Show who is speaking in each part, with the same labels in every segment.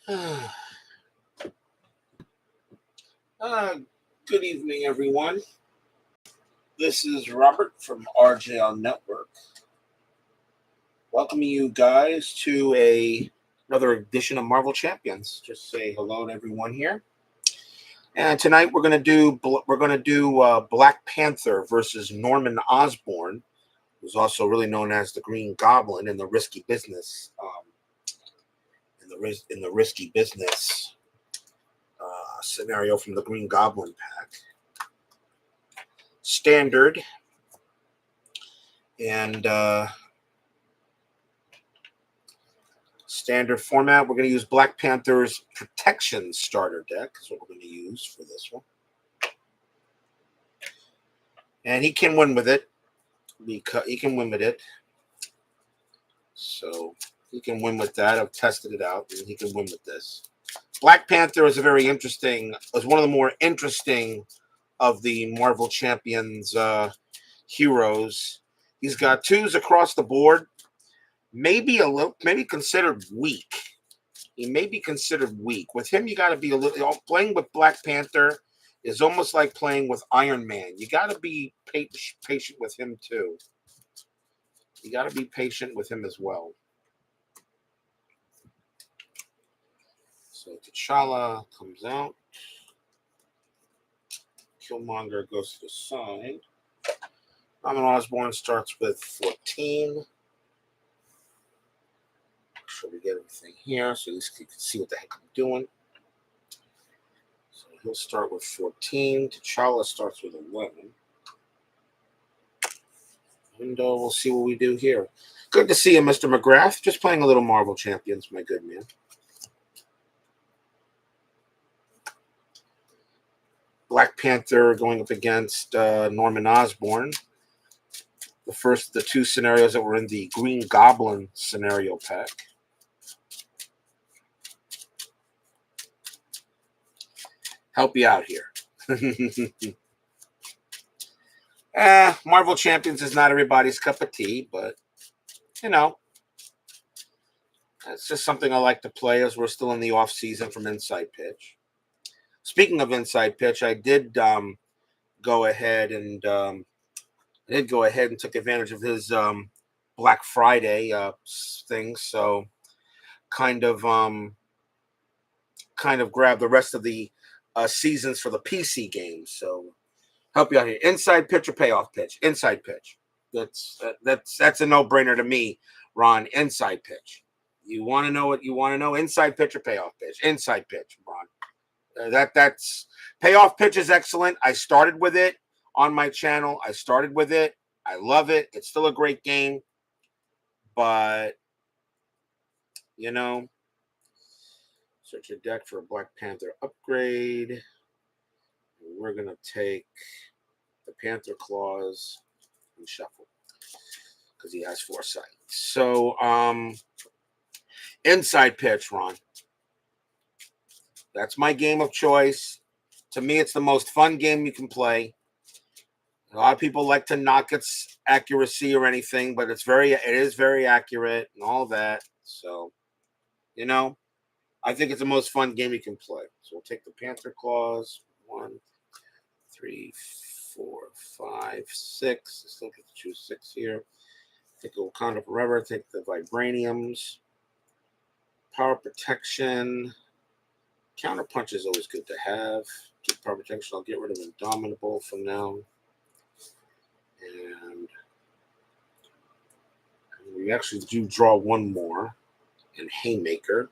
Speaker 1: Uh, Good evening, everyone. This is Robert from RJL Network. Welcoming you guys to another edition of Marvel Champions. Just say hello to everyone here. And tonight we're gonna do Black Panther versus Norman Osborn, who's also really known as the Green Goblin in the Risky Business. In the Risky Business scenario from the Green Goblin pack. Standard and standard format. We're going to use Black Panther's Protection Starter deck is what we're going to use for this one. And he can win with it. He can win with it. So he can win with that. I've tested it out, and he can win with this. Black Panther is one of the more interesting of the Marvel Champions heroes. He's got 2s across the board. Maybe considered weak. He may be considered weak. With him, you got to be a little. Playing with Black Panther is almost like playing with Iron Man. You got to be patient with him too. You got to be patient with him as well. So T'Challa comes out. Killmonger goes to the side. Norman Osborn starts with 14. Make sure we get everything here so at least you can see what the heck I'm doing. So he'll start with 14. T'Challa starts with 11. And we'll see what we do here. Good to see you, Mr. McGrath. Just playing a little Marvel Champions, my good man. Black Panther going up against Norman Osborn. The first of the 2 scenarios that were in the Green Goblin scenario pack. Help you out here. Marvel Champions is not everybody's cup of tea, but, that's just something I like to play as we're still in the off season from Inside Pitch. Speaking of Inside Pitch, I did go ahead and took advantage of his Black Friday thing. So kind of grabbed the rest of the seasons for the PC games. So help you out here. Inside pitch or payoff pitch? Inside pitch. That's a no-brainer to me, Ron. Inside pitch. You want to know what you want to know? Inside pitch or payoff pitch? Inside pitch, Ron. That's payoff pitch is excellent. I started with it on my channel. I love it. It's still a great game. But, search your deck for a Black Panther upgrade. We're going to take the Panther Claws and shuffle because he has foresight. So, inside pitch, Ron. That's my game of choice. To me, it's the most fun game you can play. A lot of people like to knock its accuracy or anything, but it is very accurate and all that. So, I think it's the most fun game you can play. So we'll take the Panther Claws. 1, 3, 4, 5, 6. I still get to choose 6 here. Take the Wakanda Forever. Take the Vibraniums. Power Protection. Counter Punch is always good to have. Keep Power Protection. I'll get rid of Indomitable for now. And we actually do draw 1 more. And Haymaker.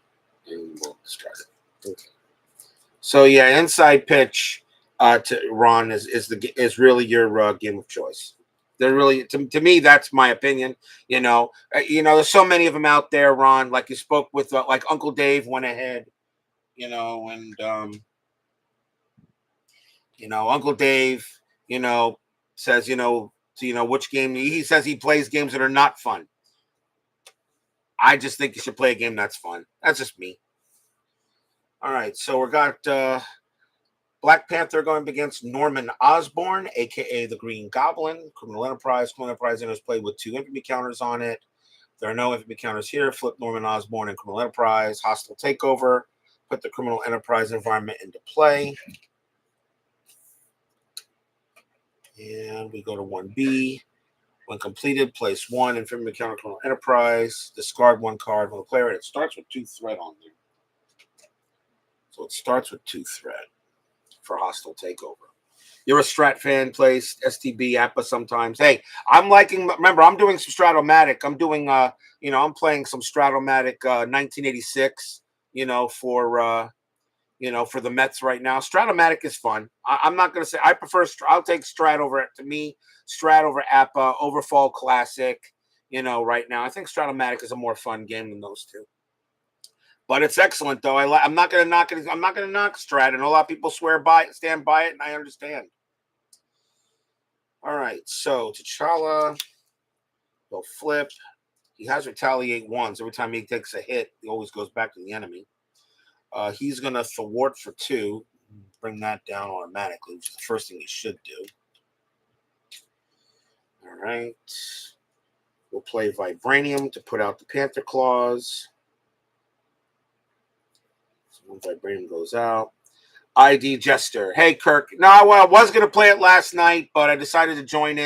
Speaker 1: And we'll discard it. Okay. So yeah, inside pitch to Ron is really your game of choice. They're really to me. That's my opinion. There's so many of them out there, Ron. Like you spoke with, like Uncle Dave went ahead, and Uncle Dave, says, which game he says he plays games that are not fun. I just think you should play a game that's fun. That's just me. All right, so we got Black Panther going against Norman Osborn, a.k.a. the Green Goblin. Criminal Enterprise. Criminal Enterprise enters play with 2 infamy counters on it. There are no infamy counters here. Flip Norman Osborn and Criminal Enterprise. Hostile Takeover. Put the criminal enterprise environment into play. And we go to 1B. When completed, place 1 infantry counter criminal enterprise. Discard 1 card from the player. It starts with 2 threat on there. So it starts with 2 threat for hostile takeover. You're a Strat fan, plays STB, APA sometimes. Hey, I'm liking, remember, I'm doing some Stratomatic. I'm doing, I'm playing some Stratomatic 1986, for the Mets right now. Stratomatic is fun. I'm not going to say, I'll take Strat over it. To me, Strat over APA, over Fall Classic, right now. I think Stratomatic is a more fun game than those two. But it's excellent, though. I'm not going to knock it. I'm not going to knock Strat. And a lot of people stand by it, and I understand. All right, so T'Challa, he'll flip. He has retaliate 1s. Every time he takes a hit, he always goes back to the enemy. He's going to thwart for 2. Bring that down automatically, which is the first thing he should do. All right. We'll play Vibranium to put out the Panther Claws. So when Vibranium goes out. ID Jester. Hey, Kirk. No, I was going to play it last night, but I decided to join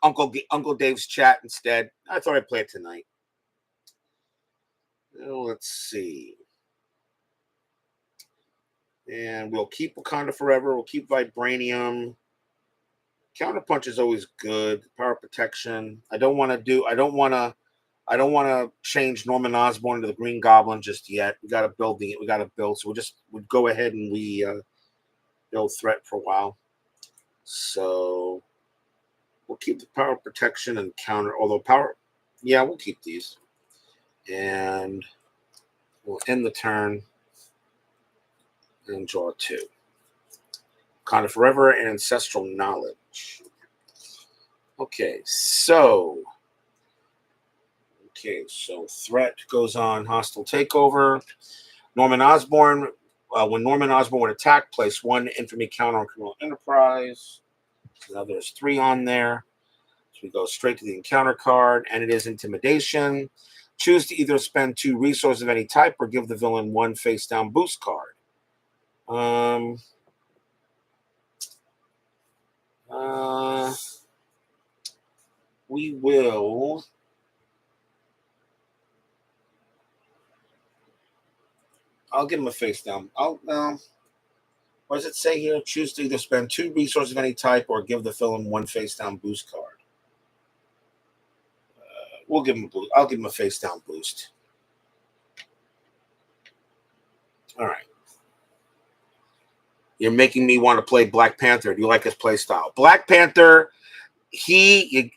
Speaker 1: Uncle Dave's chat instead. I thought I'd play it tonight. Let's see. And we'll keep Wakanda Forever. We'll keep Vibranium. Counterpunch is always good. Power Protection. I don't want to change Norman Osborn to the Green Goblin just yet. We got to build. So we'll go ahead and build threat for a while. So we'll keep the Power Protection and counter. Although we'll keep these. And we'll end the turn and draw 2. Wakanda Forever and Ancestral Knowledge. Okay, so threat goes on hostile takeover. Norman Osborn. When Norman Osborn would attack, place 1 infamy counter on criminal enterprise. So now there's 3 on there. So we go straight to the encounter card, and it is Intimidation. Choose to either spend 2 resources of any type or give the villain 1 face down boost card. We will. I'll give him a face down. What does it say here? Choose to either spend 2 resources of any type or give the villain 1 face down boost card. We'll give him a boost. I'll give him a face down boost. All right. You're making me want to play Black Panther. Do you like his play style? Black Panther, playing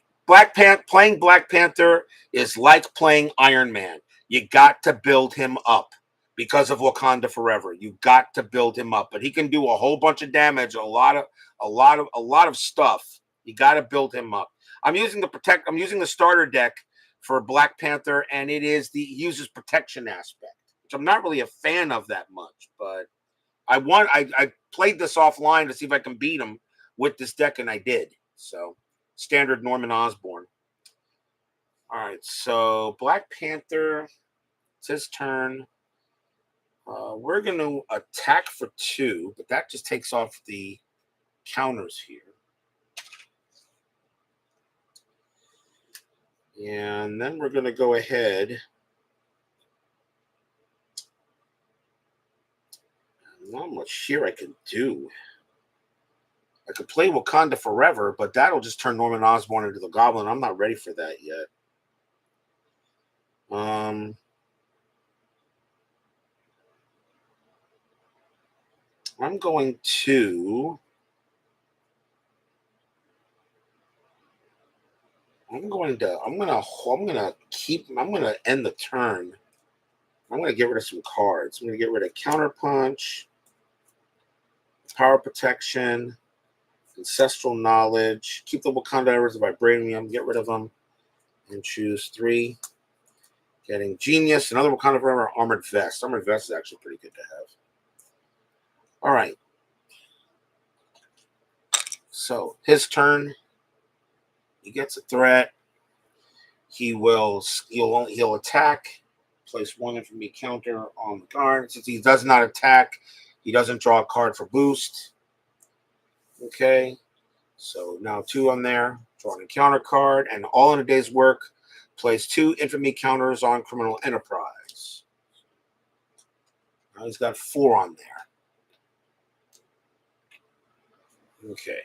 Speaker 1: Black Panther is like playing Iron Man. You got to build him up because of Wakanda Forever. You got to build him up, but he can do a whole bunch of damage, a lot of stuff. You got to build him up. I'm using the starter deck for Black Panther, and he uses protection aspect, which I'm not really a fan of that much, but I played this offline to see if I can beat him with this deck, and I did. So, standard Norman Osborn. All right, so Black Panther, it's his turn. We're going to attack for 2, but that just takes off the counters here. And then we're going to go ahead. Not much here I can do. I could play Wakanda Forever, but that'll just turn Norman Osborn into the Goblin. I'm not ready for that yet. I'm going to end the turn. I'm going to get rid of some cards. I'm going to get rid of Counterpunch, Power Protection, Ancestral Knowledge, keep the Wakanda Errors of Vibranium, get rid of them, and choose 3. Getting Genius, another Wakanda Forever, Armored Vest. Armored Vest is actually pretty good to have. All right. So his turn. He gets a threat. He'll attack. Place 1 infamy counter on the card. Since he does not attack, he doesn't draw a card for boost. Okay. So now 2 on there. Drawing a counter card. And all in a day's work, place 2 infamy counters on Criminal Enterprise. Now he's got 4 on there. Okay.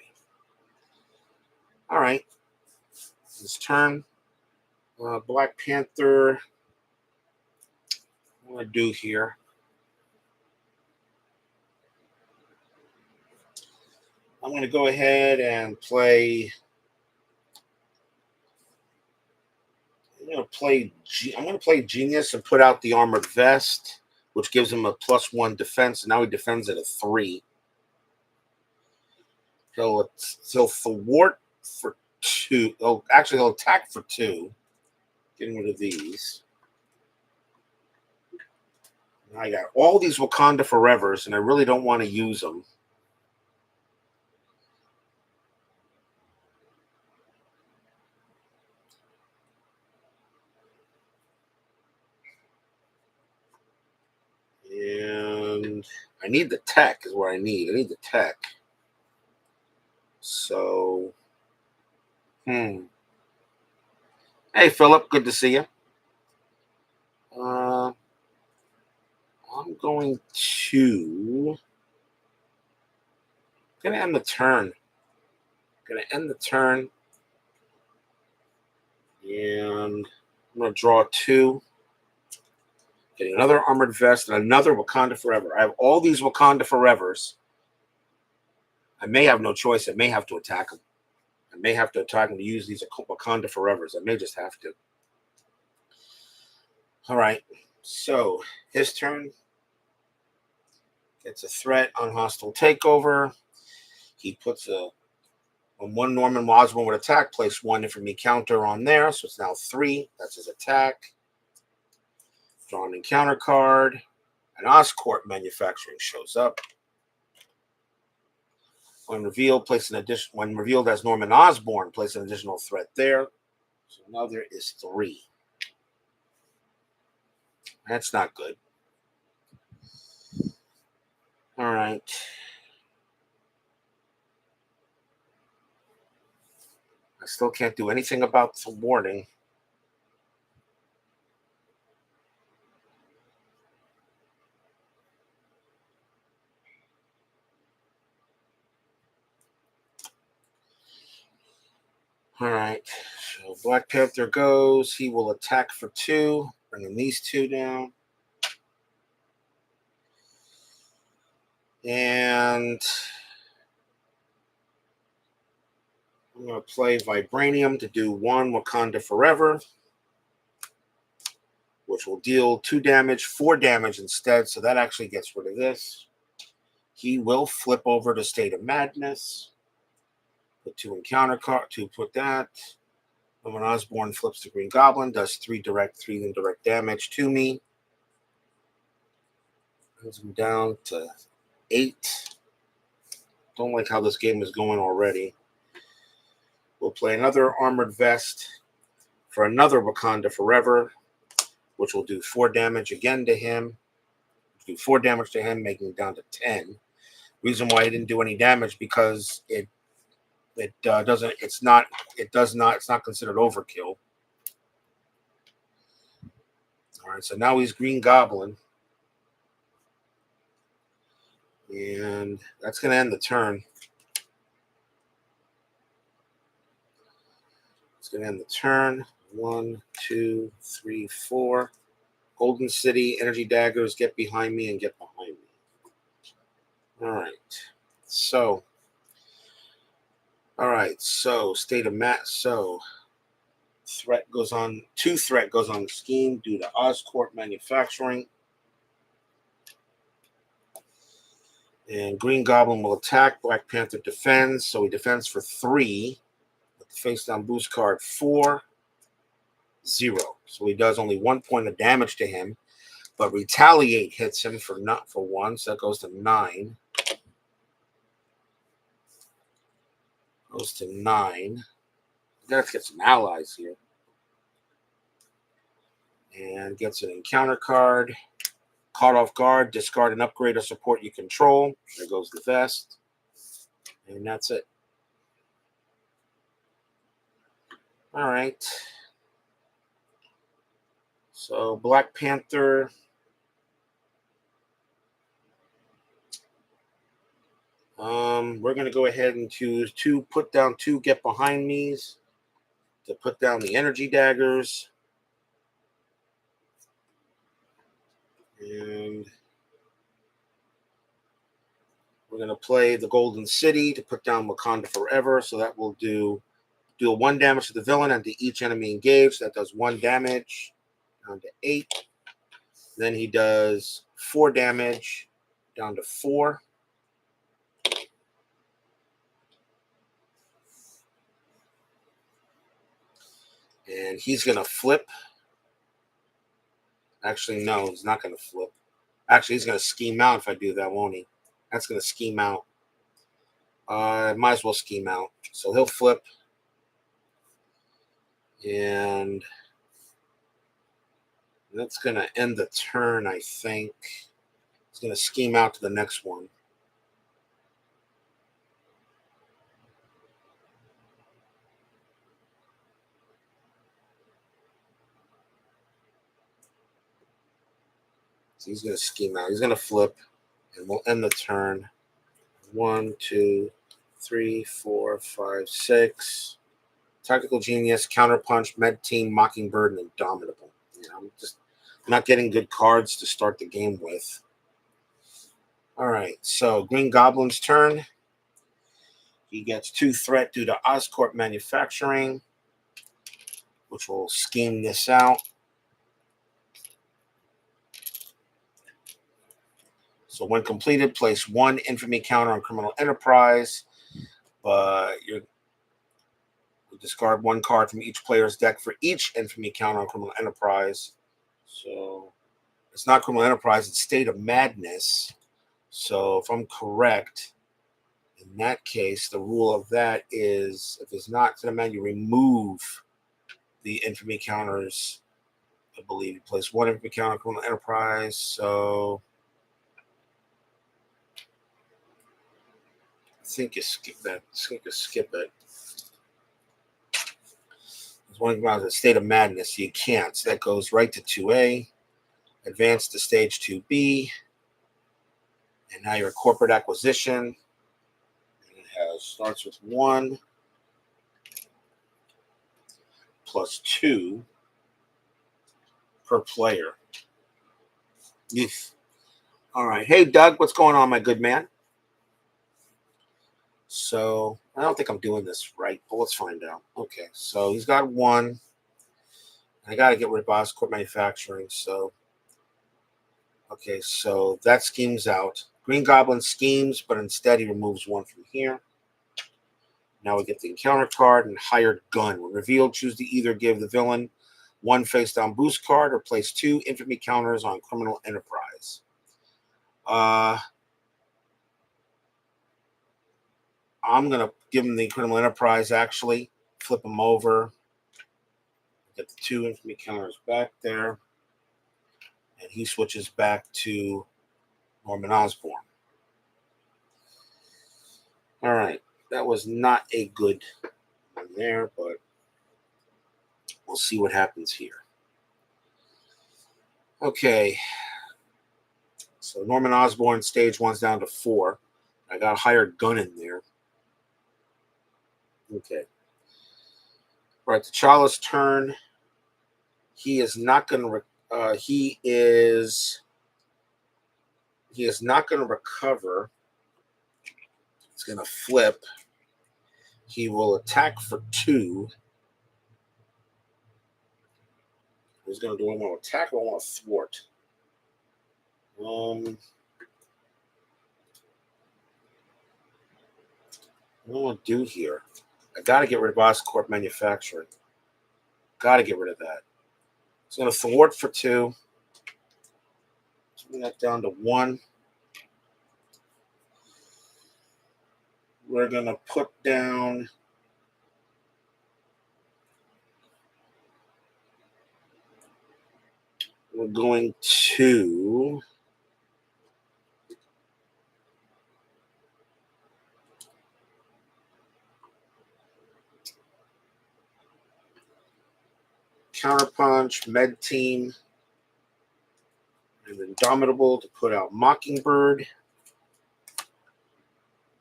Speaker 1: All right. His turn. Black Panther. What do I do here? I'm going to go ahead and play. I'm going to play Genius and put out the Armored Vest, which gives him a +1 defense. And now he defends at a 3. He'll thwart for 2. Oh, actually, he'll attack for 2. Getting rid of these. I got all these Wakanda Forevers, and I really don't want to use them. And I need the tech is what I need. I need the tech. So, Hey, Philip, good to see you. I'm going to end the turn. And I'm going to draw 2. Getting another Armored Vest and another Wakanda Forever. I have all these Wakanda Forevers. I may have no choice. I may have to attack them. I may have to attack them to use these Wakanda Forevers. I may just have to. All right. So his turn. Gets a threat on hostile takeover. He puts when 1 Norman Osborn would attack, place 1 infamy counter on there. So it's now 3. That's his attack. Drawn encounter card. An Oscorp Manufacturing shows up. When revealed, when revealed as Norman Osborn, place an additional threat there. So now there is 3. That's not good. All right. I still can't do anything about the warning. All right. So Black Panther goes. He will attack for 2, bringing these 2 down. And I'm going to play Vibranium to do 1 Wakanda Forever, which will deal 2 damage, 4 damage instead. So that actually gets rid of this. He will flip over to State of Madness. Put 2 encounter card to put that. And when Osborn flips to Green Goblin, does 3 indirect damage to me. Brings him down to 8. Don't like how this game is going already. We'll play another Armored Vest for another Wakanda Forever, which will do 4 damage again to him. Do 4 damage to him, making it down to 10. Reason why he didn't do any damage because it's not considered overkill. All right, so now he's Green Goblin. And that's going to end the turn. It's going to end the turn. 1, 2, 3, 4. Golden City, Energy Daggers, get behind me and get behind me. All right. So State of Matt. So threat goes on. 2 threat goes on the scheme due to Oscorp Manufacturing. And Green Goblin will attack. Black Panther defends. So he defends for 3. With the face down boost card 4, 0. So he does only 1 point of damage to him. But retaliate hits him for 1. So that goes to 9. Goes to 9. I gotta get some allies here. And gets an encounter card. Caught off guard, discard an upgrade or support you control. There goes the vest. And that's it. All right. So Black Panther. We're going to go ahead and choose put down two get behind me's to put down the energy daggers. And we're going to play the Golden City to put down Wakanda Forever. So that will do 1 damage to the villain and to each enemy engaged. That does 1 damage down to 8. Then he does 4 damage down to 4. And he's going to flip. Actually, no, he's not going to flip. Actually, he's going to scheme out if I do that, won't he? That's going to scheme out. Might as well scheme out. So he'll flip. And that's going to end the turn, I think. He's going to scheme out to the next one. So he's going to scheme out. He's going to flip. And we'll end the turn. 1, 2, 3, 4, 5, 6. Tactical Genius, Counterpunch, Med Team, Mockingbird, and Indomitable. I'm not getting good cards to start the game with. All right, so Green Goblin's turn. He gets 2 threat due to Oscorp Manufacturing, which will scheme this out. So when completed, place 1 infamy counter on Criminal Enterprise, but you'll discard 1 card from each player's deck for each infamy counter on Criminal Enterprise. So it's not Criminal Enterprise, it's State of Madness. So if I'm correct, in that case, the rule of that is if it's not to the man, you remove the infamy counters. I believe you place 1 infamy counter on Criminal Enterprise. So I think you skip that. I think you skip it. There's one about the State of Madness. You can't. So that goes right to 2A. Advance to stage 2B. And now your corporate acquisition. It starts with 1 plus 2 per player. Yes. All right. Hey, Doug, what's going on, my good man? So I don't think I'm doing this right, but let's find out. Okay, so he's got 1. I got to get rid of Oscorp Manufacturing. So, okay, so that schemes out. Green Goblin schemes, but instead he removes 1 from here. Now we get the encounter card and hired gun. When revealed, choose to either give the villain 1 face-down boost card or place 2 infamy counters on Criminal Enterprise. I'm going to give him the Criminal Enterprise, actually. Flip him over. Get the 2 infamy counters back there. And he switches back to Norman Osborn. All right. That was not a good one there, but we'll see what happens here. Okay. So Norman Osborn, stage 1's down to 4. I got a hired gun in there. Okay. All right, T'Challa's turn. He is not going to. He is not going to recover. He's going to flip. He will attack for 2. He's going to do. I want to attack or I want to thwart. What do I want to do here? I got to get rid of Oscorp Manufacturing. Got to get rid of that. He's going to thwart for 2. Bring that down to 1. We're going to put down. we're going to Counterpunch, Med Team, and Indomitable to put out Mockingbird,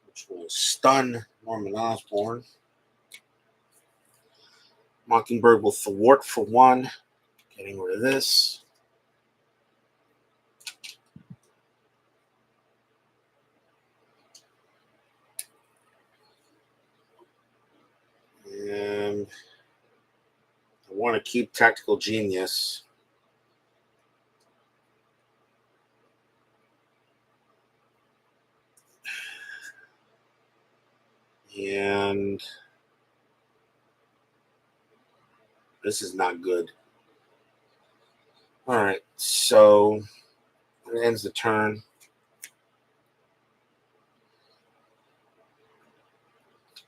Speaker 1: which will stun Norman Osborn. Mockingbird will thwart for 1, getting rid of this. And I want to keep Tactical Genius. And this is not good. All right, so it ends the turn.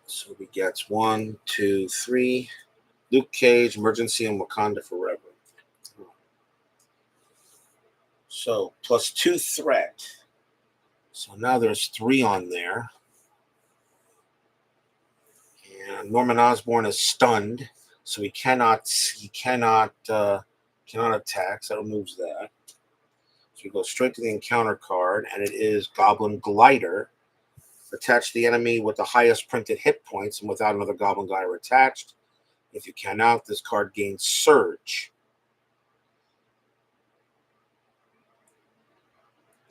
Speaker 1: So we get 1, 2, 3. Luke Cage, Emergency, and Wakanda Forever. So +2 threat. So now there's 3 on there. And Norman Osborn is stunned, so he cannot attack. So that removes that. So we go straight to the encounter card, and it is Goblin Glider. Attach the enemy with the highest printed hit points and without another Goblin Glider attached. If you cannot, this card gains Surge.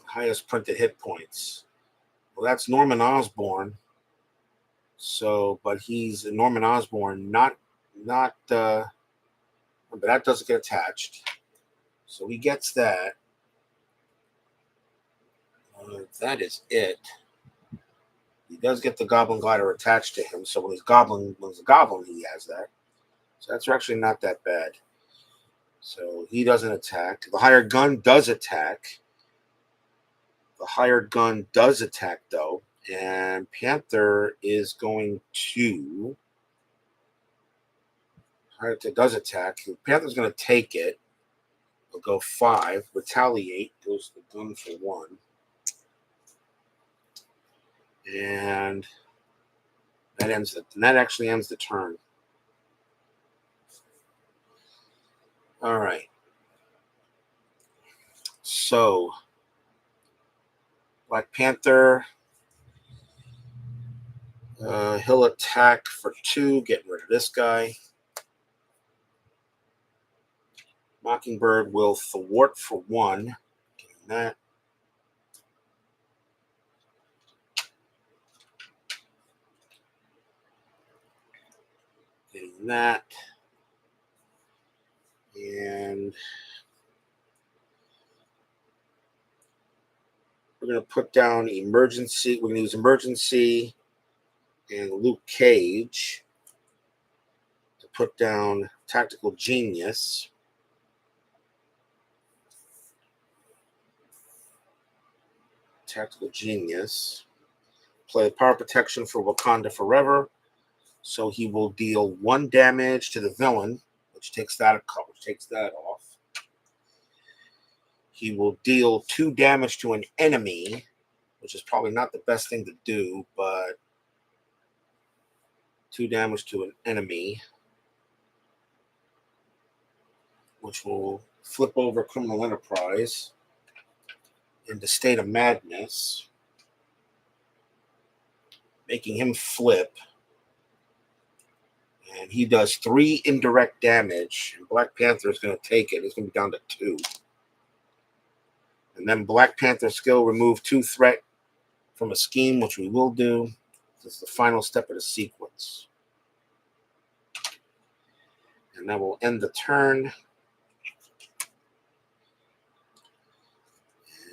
Speaker 1: Highest printed hit points. Well, that's Norman Osborn. So, but he's Norman Osborn, but that doesn't get attached. So he gets that. That is it. He does get the Goblin Glider attached to him. So when he's a goblin, he has that. So that's actually not that bad. So he doesn't attack. The hired gun does attack. The hired gun does attack, though. And Panther is going to. It does attack. Panther's going to take it. He'll go 5. Retaliate. Goes the gun for 1. And that actually ends the turn. All right. So Black Panther, he'll attack for 2, getting rid of this guy. Mockingbird will thwart for 1, getting that. Getting that. And we're going to put down Emergency. We're going to use Emergency and Luke Cage to put down Tactical Genius. Tactical Genius. Play Power Protection for Wakanda Forever. So he will deal 1 damage to the villain, which takes that off. He will deal 2 damage to an enemy, which is probably not the best thing to do, but 2 damage to an enemy, which will flip over Criminal Enterprise into State of Madness, making him flip. And he does 3 indirect damage, and Black Panther is going to take it. It's going to be down to 2. And then Black Panther skill, remove 2 threat from a scheme, which we will do. This is the final step of the sequence. And that will end the turn.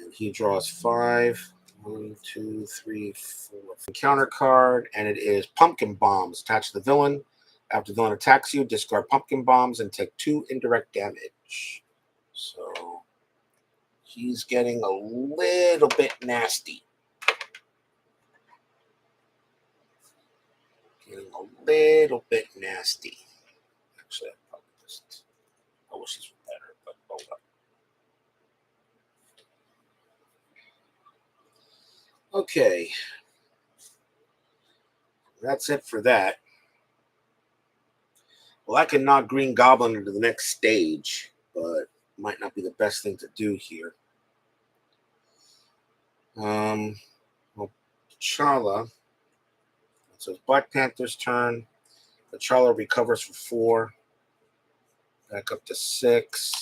Speaker 1: And he draws 5. 1, 2, 3, 4. Counter card, and it is Pumpkin Bombs. Attached to the villain. After the villain attacks you, discard Pumpkin Bombs and take 2 indirect damage. So he's getting a little bit nasty. Getting a little bit nasty. Actually, I wish these were better, but oh well. Okay. That's it for that. Well, I can knock Green Goblin into the next stage, but might not be the best thing to do here. Well, T'Challa. So it's Black Panther's turn. T'Challa recovers for 4. Back up to 6.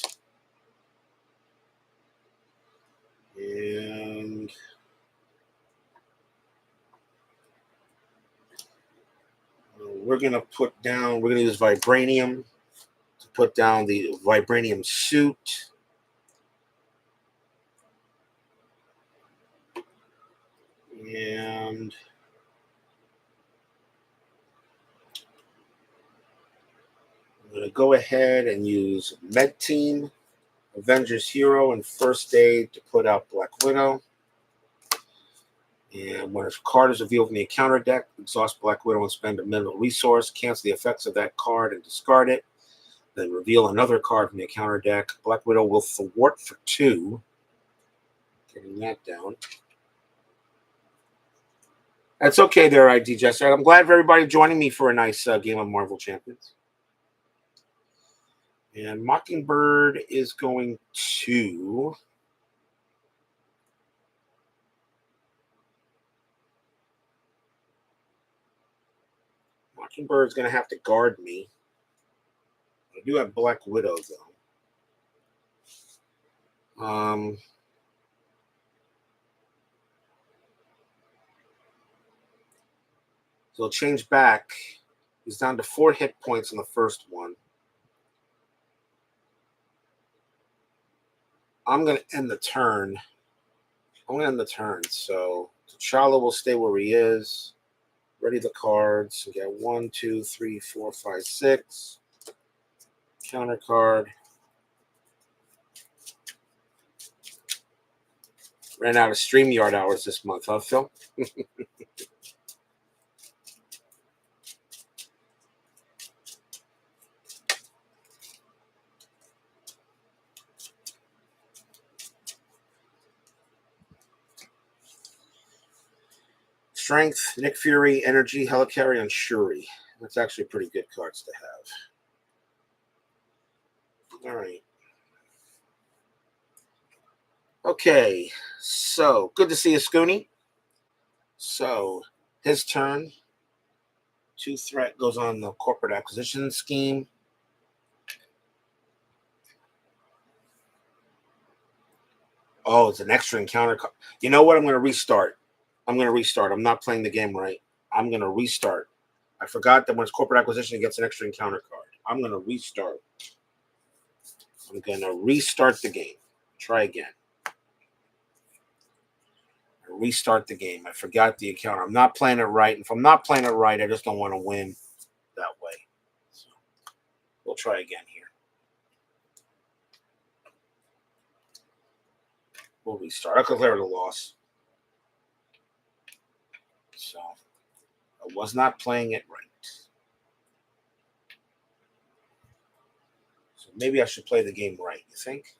Speaker 1: And we're going to use Vibranium to put down the Vibranium suit. And I'm going to go ahead and use Med Team, Avengers Hero, and First Aid to put out Black Widow. And when a card is revealed from the encounter deck, exhaust Black Widow and spend a minimal resource, cancel the effects of that card and discard it. Then reveal another card from the encounter deck. Black Widow will thwart for 2. Getting that down. That's okay there, ID Jester. I'm glad for everybody joining me for a nice game of Marvel Champions. And Mockingbird is going to... Mockingbird's going to have to guard me. I do have Black Widow, though. So he'll change back. He's down to 4 hit points on the first one. I'm going to end the turn. So T'Challa will stay where he is. Ready the cards. We got 1, 2, 3, 4, 5, 6. Counter card. Ran out of StreamYard hours this month, huh, Phil? Strength, Nick Fury, Energy, Helicarrier, and Shuri. That's actually pretty good cards to have. All right. Okay, so good to see you, Scooney. So his turn. 2 threat goes on the corporate acquisition scheme. Oh, it's an extra encounter card. You know what? I'm going to restart. I'm not playing the game right. I'm going to restart. I forgot that when it's corporate acquisition, it gets an extra encounter card. I'm going to restart. I'm going to restart the game. Try again. Restart the game. I forgot the encounter. I'm not playing it right. If I'm not playing it right, I just don't want to win that way. So we'll try again here. We'll restart. I'll declare it a loss. So I was not playing it right. So maybe I should play the game right, you think?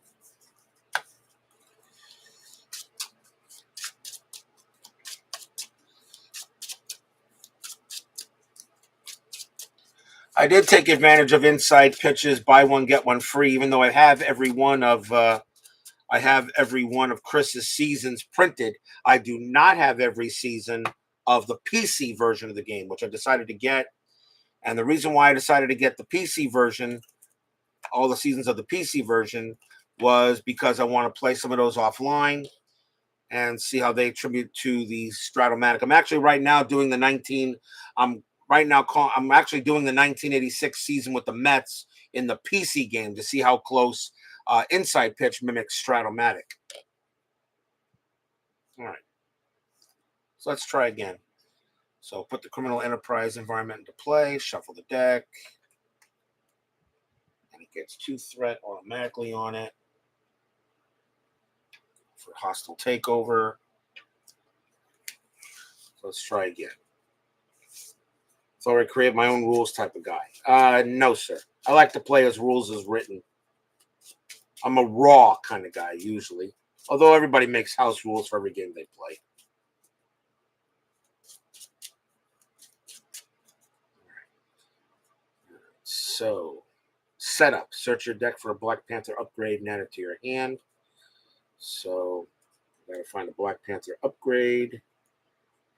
Speaker 1: I did take advantage of inside pitches, buy one get one free. Even though I have every one of Chris's seasons printed, I do not have every season of the PC version of the game, which I decided to get. And the reason why I decided to get the PC version, all the seasons of the PC version, was because I want to play some of those offline and see how they attribute to the Stratomatic. I'm actually right now doing the 1986 season with the Mets in the PC game to see how close inside pitch mimics Stratomatic. All right. So let's try again. So put the criminal enterprise environment into play, shuffle the deck, and it gets 2 threat automatically on it for hostile takeover. So let's try again. So I create my own rules type of guy. No, sir. I like to play as rules as written. I'm a raw kind of guy usually, although everybody makes house rules for every game they play. So, setup. Search your deck for a Black Panther upgrade and add it to your hand. So, I gotta find a Black Panther upgrade.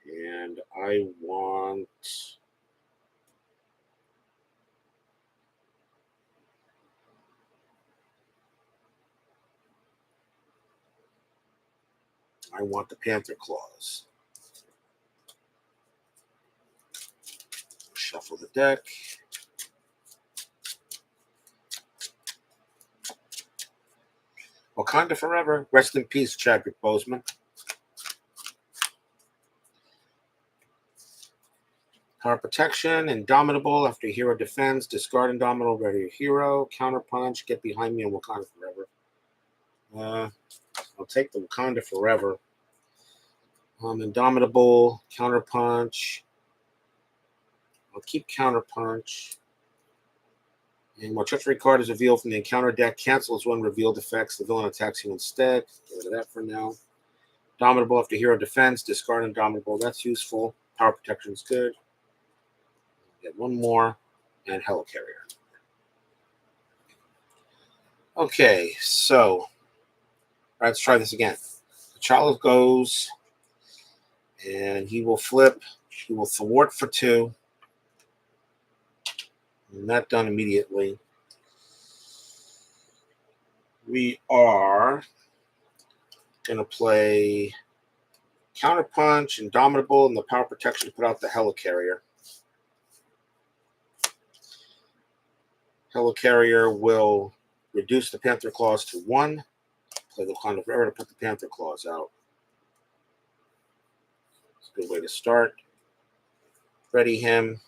Speaker 1: And I want the Panther claws. Shuffle the deck. Wakanda forever. Rest in peace, Chadwick Boseman. Power protection, Indomitable. After hero defends, discard Indomitable, ready hero. Counter punch, get behind me, and Wakanda forever. I'll take the Wakanda forever. Indomitable, counter punch. I'll keep counter punch. And while treachery card is revealed from the encounter deck, cancels one revealed effects. The villain attacks you instead. Get rid of that for now. Indomitable after hero defense, discard Indomitable. That's useful. Power protection is good. Get one more, and Helicarrier. Okay, so let's try this again. T'Challa goes, and he will flip. He will thwart for 2. And that done immediately. We are going to play Counterpunch, Indomitable, and the power protection to put out the Helicarrier. Helicarrier will reduce the Panther Claws to 1. Play the Wakanda forever to put the Panther Claws out. It's a good way to start. Ready him.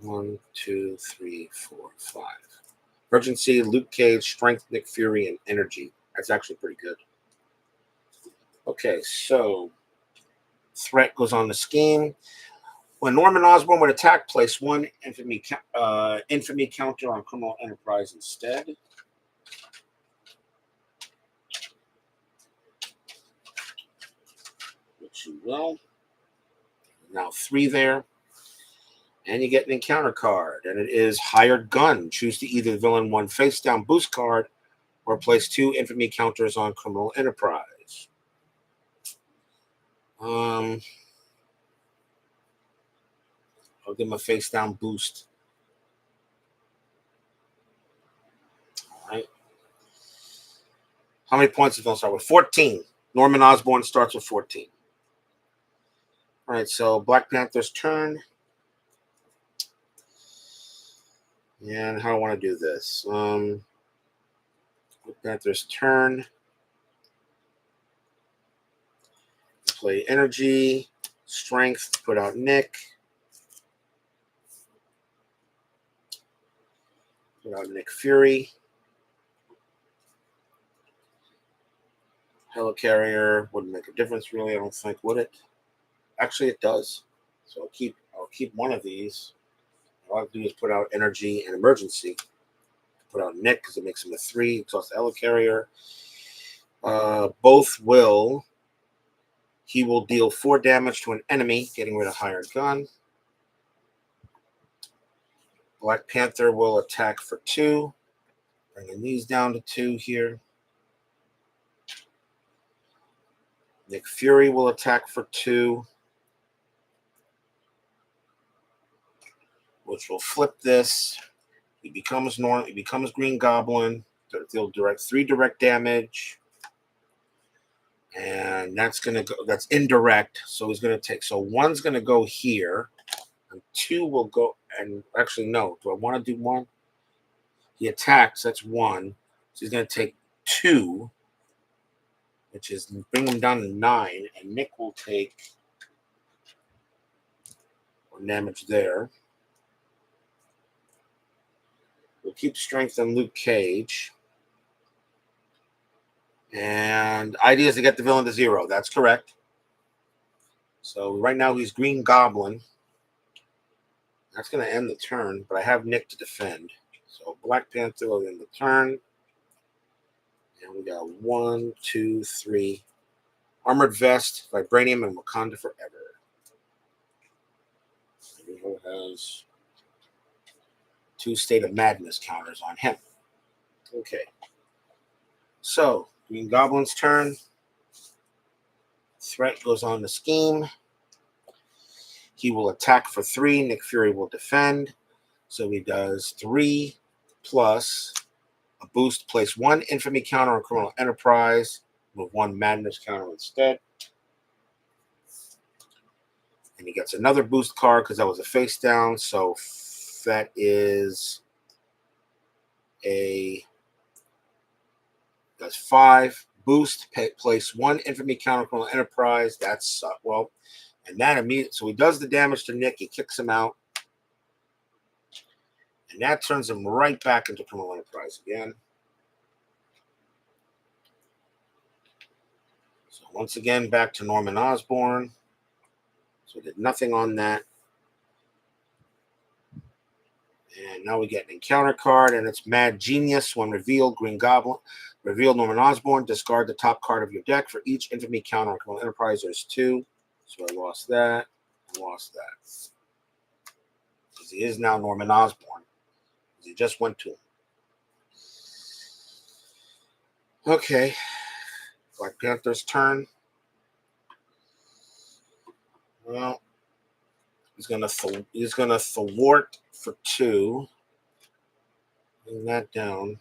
Speaker 1: 1, 2, 3, 4, 5. Urgency, Luke Cage, Strength, Nick Fury, and Energy. That's actually pretty good. Okay, so threat goes on the scheme. When Norman Osborn would attack, place 1 infamy counter on Criminal Enterprise instead. Which you will. Now 3 there. And you get an encounter card. And it is Hired Gun. Choose to either villain 1 face down boost card or place 2 infamy counters on Criminal Enterprise. I'll give him a face down boost. All right. How many points does villain start with? 14. Norman Osborn starts with 14. All right, so Black Panther's turn. And how do I want to do this? Black Panther's turn. Play Energy, Strength, put out Nick. Put out Nick Fury. Helicarrier wouldn't make a difference really, I don't think, would it? Actually, it does. So I'll keep one of these. All I have to do is put out Energy and Emergency. Put out Nick because it makes him a 3. Exhaust the Helicarrier. Both will. He will deal 4 damage to an enemy, getting rid of Hired Gun. Black Panther will attack for 2. Bringing these down to 2 here. Nick Fury will attack for 2. Which will flip this. He becomes Green Goblin. He'll direct 3 direct damage. And that's indirect. So he's gonna take. So 1's gonna go here. And 2 will go. And actually, no. Do I want to do 1? He attacks. That's 1. So he's gonna take 2, which is bring him down to 9. And Nick will take 1 damage there. We'll keep strength on Luke Cage. And idea is to get the villain to 0. That's correct. So right now he's Green Goblin. That's going to end the turn, but I have Nick to defend. So Black Panther will end the turn. And we got 1, 2, 3. Armored Vest, Vibranium, and Wakanda Forever. Has 2 State of Madness counters on him. Okay. So, Green Goblin's turn. Threat goes on the scheme. He will attack for 3. Nick Fury will defend. So he does 3 plus a boost. Place 1 infamy counter on Criminal Enterprise. Move 1 Madness counter instead. And he gets another boost card because that was a face down. So that is that's 5. Boost, place 1 infamy counter Criminal Enterprise. That's, well, and that immediately, so he does the damage to Nick. He kicks him out. And that turns him right back into Criminal Enterprise again. So once again, back to Norman Osborn. So we did nothing on that. And now we get an encounter card, and it's Mad Genius. When revealed, Green Goblin. Reveal Norman Osborn. Discard the top card of your deck. For each infamy counter on Criminal Enterprise, there's 2. So I lost that. I lost that. Because he is now Norman Osborn. He just went to him. Okay. Black Panther's turn. Well, he's gonna thwart for 2. Bring that down.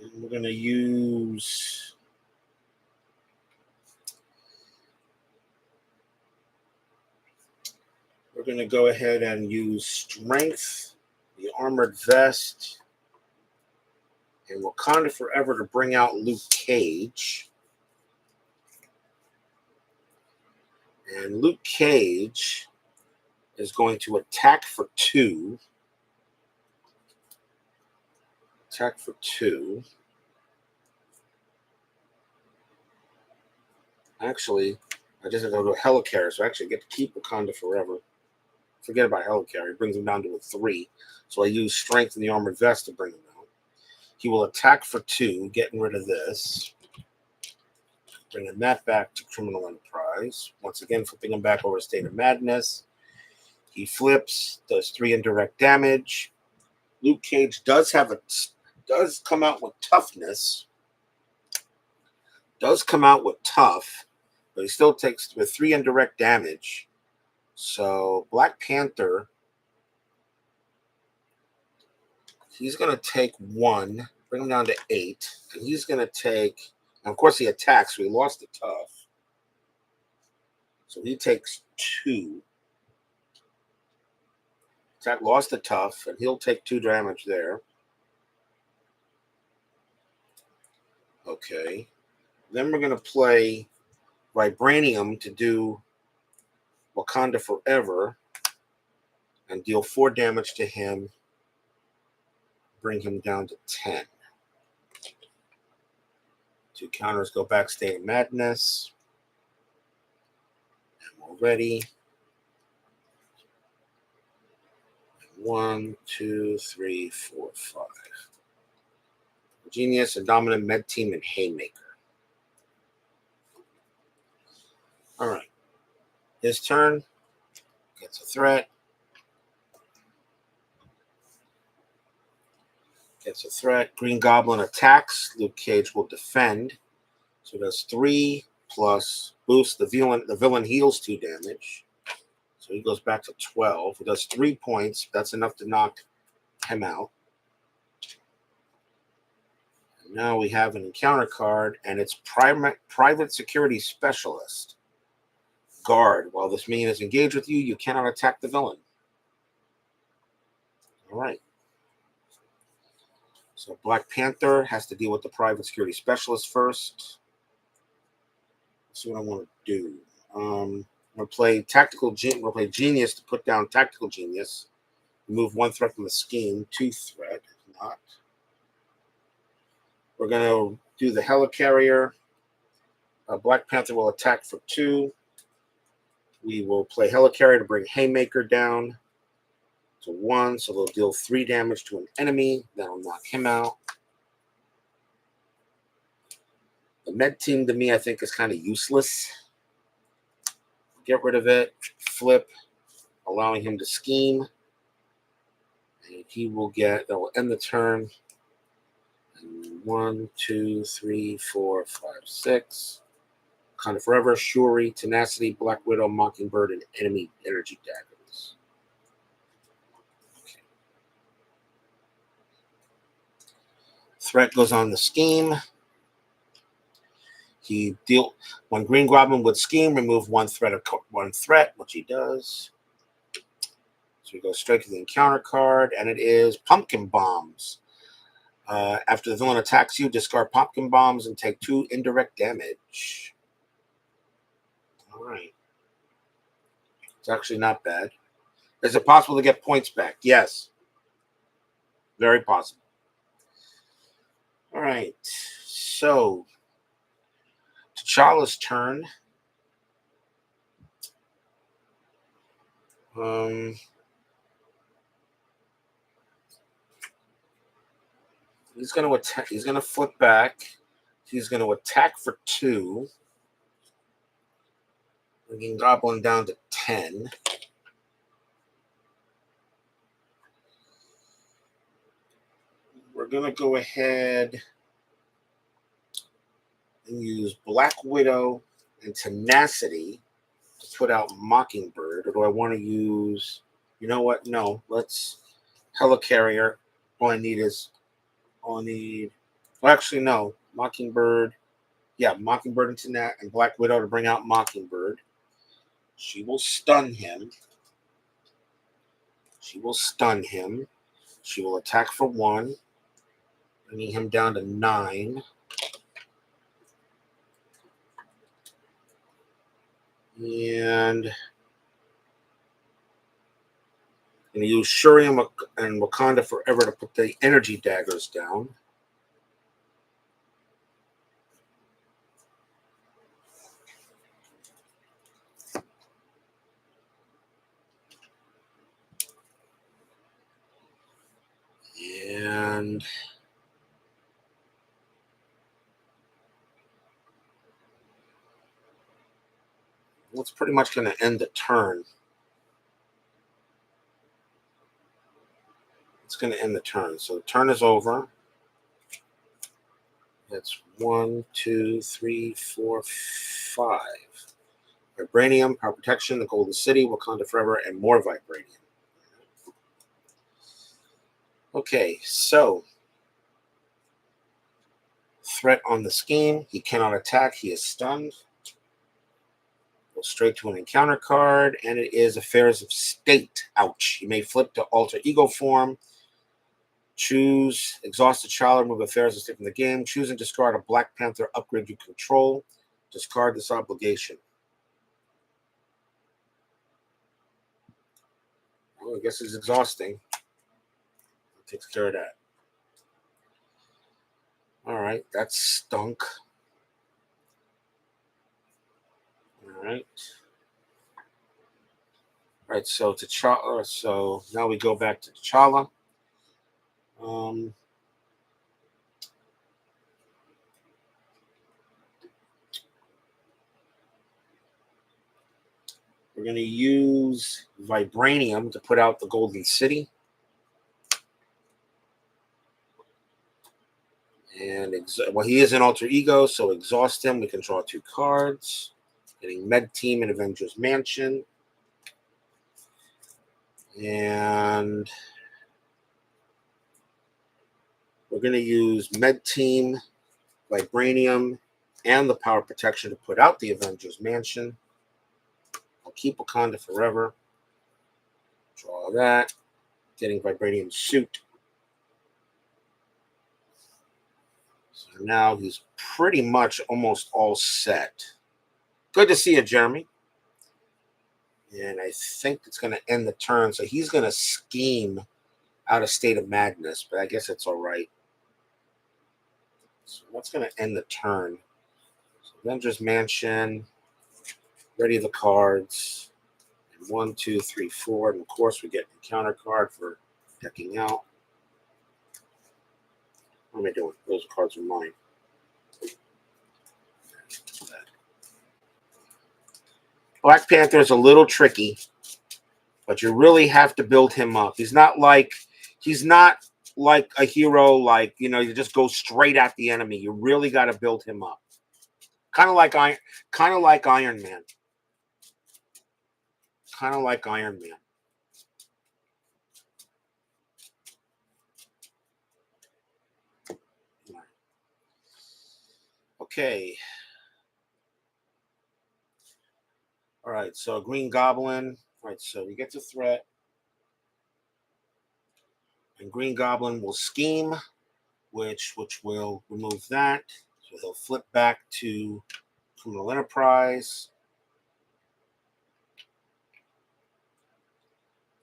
Speaker 1: And we're gonna use. We're gonna go ahead and use Strength, the Armored Vest, and Wakanda Forever to bring out Luke Cage. And Luke Cage is going to attack for 2. Attack for 2. Actually, I just have to go to Helicarrier, so I actually get to keep Wakanda Forever. Forget about Helicarrier. It brings him down to a 3. So I use Strength in the Armored Vest to bring him out. He will attack for 2, getting rid of this. Bringing that back to Criminal Enterprise. Once again, flipping him back over to State of Madness. He flips, does 3 indirect damage. Luke Cage does come out with toughness. Does come out with tough, but he still takes with 3 indirect damage. So Black Panther, he's going to take 1, bring him down to 8, and he's going to take, and of course he attacks, so he lost the tough. So he takes 2. Attack lost the tough, and he'll take 2 damage there. Okay. Then we're going to play Vibranium to do Wakanda Forever and deal 4 damage to him. Bring him down to 10. 2 counters go back, State of Madness. And we're ready. 1, 2, 3, 4, 5. Genius, a dominant med team, and Haymaker. All right. His turn. Gets a threat. Gets a threat. Green Goblin attacks. Luke Cage will defend. So that's 3 plus boost. The villain heals 2 damage. So he goes back to 12. He does 3 points. That's enough to knock him out. And now we have an encounter card, and it's Private Security Specialist. Guard. While this minion is engaged with you, you cannot attack the villain. All right. So Black Panther has to deal with the Private Security Specialist first. Let's see what I want to do. I'm going to play We'll play Genius to put down Tactical Genius. Remove 1 threat from the scheme. 2 threat. If not. We're going to do the Helicarrier. Black Panther will attack for 2. We will play Helicarrier to bring Haymaker down to 1. So they'll deal 3 damage to an enemy. That'll knock him out. The med team, to me, I think is kind of useless. Get rid of it. Flip. allowing him to scheme. And he will get, that will end the turn. And 1, 2, 3, 4, 5, 6. Kind of Forever, Shuri, Tenacity, Black Widow, Mockingbird, and Enemy Energy Daggers. Okay. Threat goes on the scheme. He when Green Goblin would scheme, remove one threat, which he does. So we go straight to the encounter card, and it is Pumpkin Bombs. After the villain attacks you, discard Pumpkin Bombs and take 2 indirect damage. All right. It's actually not bad. Is it possible to get points back? Yes. Very possible. All right. So, T'Challa's turn. He's going to attack. He's going to flip back. He's going to attack for 2. Bringing Goblin down to 10. We're going to go ahead and use Black Widow and Tenacity to put out Mockingbird. Or do I want to use, you know what? No, let's Helicarrier. All I need, well, actually, no. Mockingbird. Yeah, Mockingbird and Black Widow to bring out Mockingbird. She will stun him. She will attack for 1, bringing him down to 9. And I'm going to use Shuri and Wakanda Forever to put the energy daggers down. And it's pretty much going to end the turn. It's going to end the turn. So the turn is over. That's 1, 2, 3, 4, 5. Vibranium, Power Protection, the Golden City, Wakanda Forever, and more Vibranium. Okay, so threat on the scheme. He cannot attack. He is stunned. Go straight to an encounter card, and it is Affairs of State. Ouch. You may flip to alter ego form. Choose Exhaust T'Challa, remove Affairs of State from the game. Choose and discard a Black Panther upgrade you control. Discard this obligation. Well, I guess it's exhausting. It takes care of that. All right, that stunk. All right. All right, so T'Challa. So now we go back to T'Challa. We're going to use Vibranium to put out the Golden City. And he is an alter ego, so exhaust him. We can draw 2 cards. Getting Med Team and Avengers Mansion. And we're going to use Med Team, Vibranium, and the Power Protection to put out the Avengers Mansion. I'll keep Wakanda Forever. Draw that. Getting Vibranium Suit. So now he's pretty much almost all set. Good to see you, Jeremy. And I think it's going to end the turn. So he's going to scheme out of State of Madness, but I guess it's all right. So that's going to end the turn. So Avengers Mansion. Ready the cards. And 1, 2, 3, 4. And of course, we get the counter card for decking out. What am I doing? Those cards are mine. Black Panther is a little tricky, but you really have to build him up. He's not like a hero, like, you just go straight at the enemy. You really got to build him up. Kind of like Iron Man. Kind of like Iron Man. Okay. All right, so Green Goblin. All right, so we get to threat. And Green Goblin will scheme, which will remove that. So he'll flip back to Criminal Enterprise.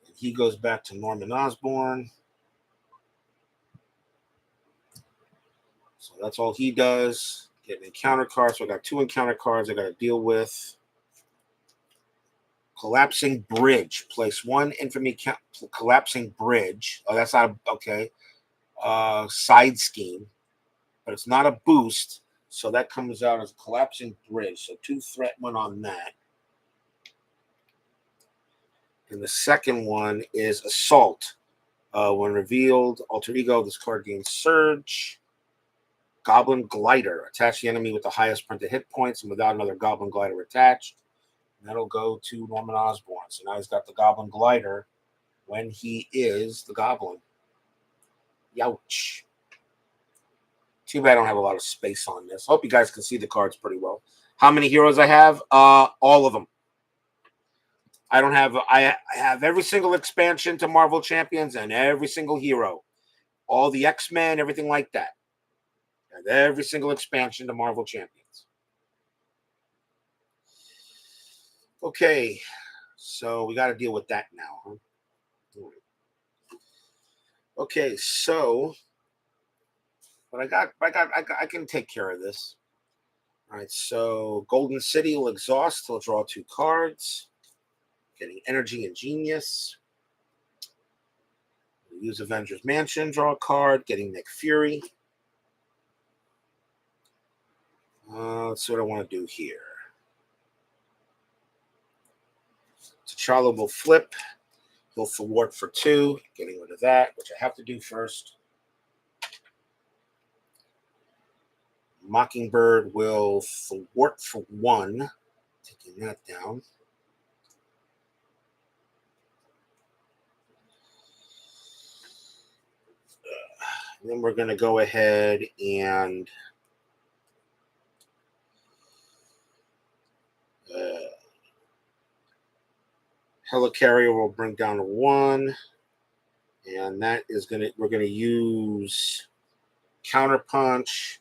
Speaker 1: And he goes back to Norman Osborn. So that's all he does. Get an encounter card. So I got 2 encounter cards I got to deal with. Collapsing Bridge. Place 1 infamy collapsing bridge. Oh, that's not okay. Side scheme, but it's not a boost. So that comes out as a collapsing bridge. So 2 threat went on that. And the second one is Assault. When revealed, alter ego, this card gains Surge. Goblin Glider. Attach the enemy with the highest printed hit points and without another Goblin Glider attached. And that'll go to Norman Osborn. So now he's got the Goblin Glider when he is the Goblin. Youch. Too bad I don't have a lot of space on this. Hope you guys can see the cards pretty well. How many heroes I have? All of them. I have every single expansion to Marvel Champions and every single hero. All the X-Men, everything like that. And every single expansion to Marvel Champions. Okay, so we got to deal with that now, huh? Okay, so but I can take care of this. All right, so Golden City will exhaust. He'll draw 2 cards. Getting Energy and Genius. We'll use Avengers Mansion, draw a card. Getting Nick Fury. Let's see what I want to do here. T'Challa will flip. He'll thwart for 2, getting rid of that, which I have to do first. Mockingbird will thwart for 1, taking that down. And then we're going to go ahead and Helicarrier will bring down 1, and that is we're going to use Counterpunch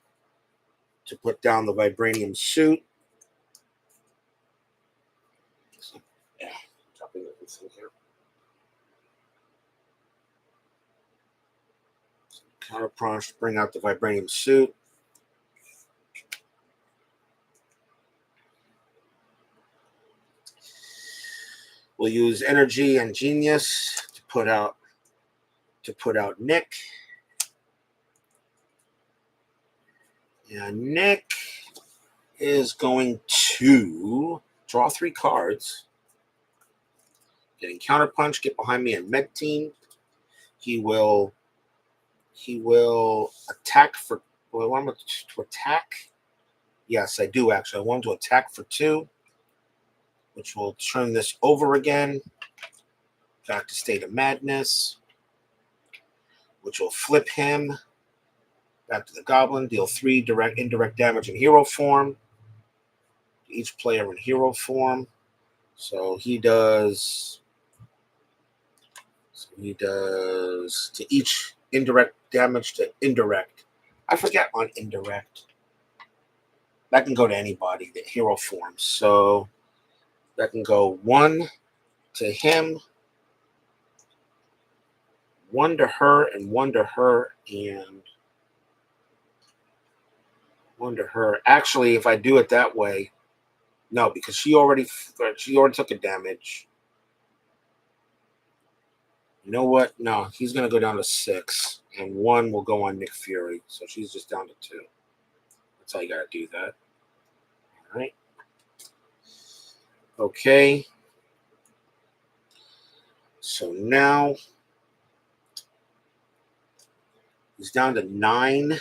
Speaker 1: to put down the Vibranium suit. So, yeah, dropping everything here. Counterpunch to bring out the Vibranium suit. We'll use Energy and Genius to put out Nick. And Nick is going to draw 3 cards. Getting Counterpunch, get behind me and Med Team. He will attack for. Do I want him to attack? Yes, I do actually. I want him to attack for 2, which will turn this over again. Back to State of Madness, which will flip him back to the Goblin. Deal 3 direct, indirect damage in hero form. Each player in hero form. So he does to each indirect damage to indirect. I forget on indirect. That can go to anybody, the hero forms. So that can go 1 to him, 1 to her, and 1 to her, and 1 to her. Actually, if I do it that way, no, because she already took a damage. You know what? No, he's going to go down to 6, and 1 will go on Nick Fury. So she's just down to 2. That's how you got to do that. All right. Okay. So now he's down to 9.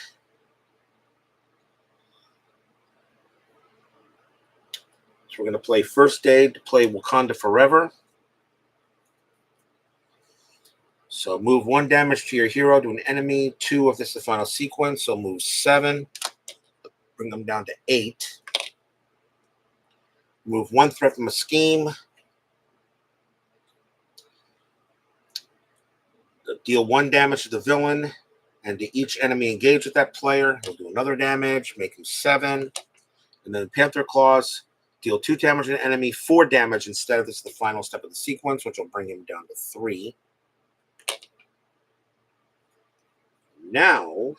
Speaker 1: So we're going to play First Aid to play Wakanda Forever. So move 1 damage to your hero to an enemy. 2 if this is the final sequence. So move 7. Bring them down to 8. Move 1 threat from a scheme. Deal 1 damage to the villain. And to each enemy engaged with that player, he'll do another damage, make him 7. And then Panther Claws, deal 2 damage to an enemy, 4 damage instead of this is the final step of the sequence, which will bring him down to 3. Now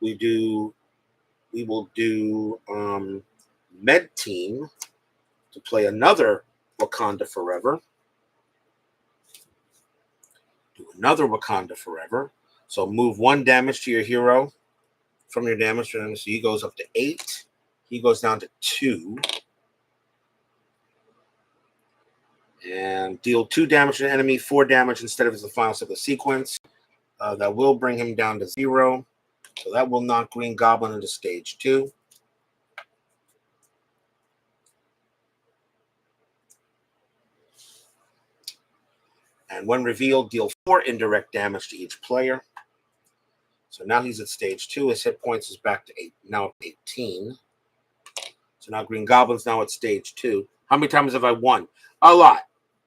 Speaker 1: we will do Med Team to play another Wakanda Forever. Do another Wakanda Forever. So move 1 damage to your hero from your damage to him. So he goes up to 8. He goes down to 2. And deal 2 damage to an enemy, 4 damage instead of the final step of the sequence. That will bring him down to 0. So that will knock Green Goblin into stage 2. And when revealed, deal 4 indirect damage to each player. So now he's at stage 2. His hit points is back to 8, now 18. So now Green Goblin's now at stage 2. How many times have I won? A lot.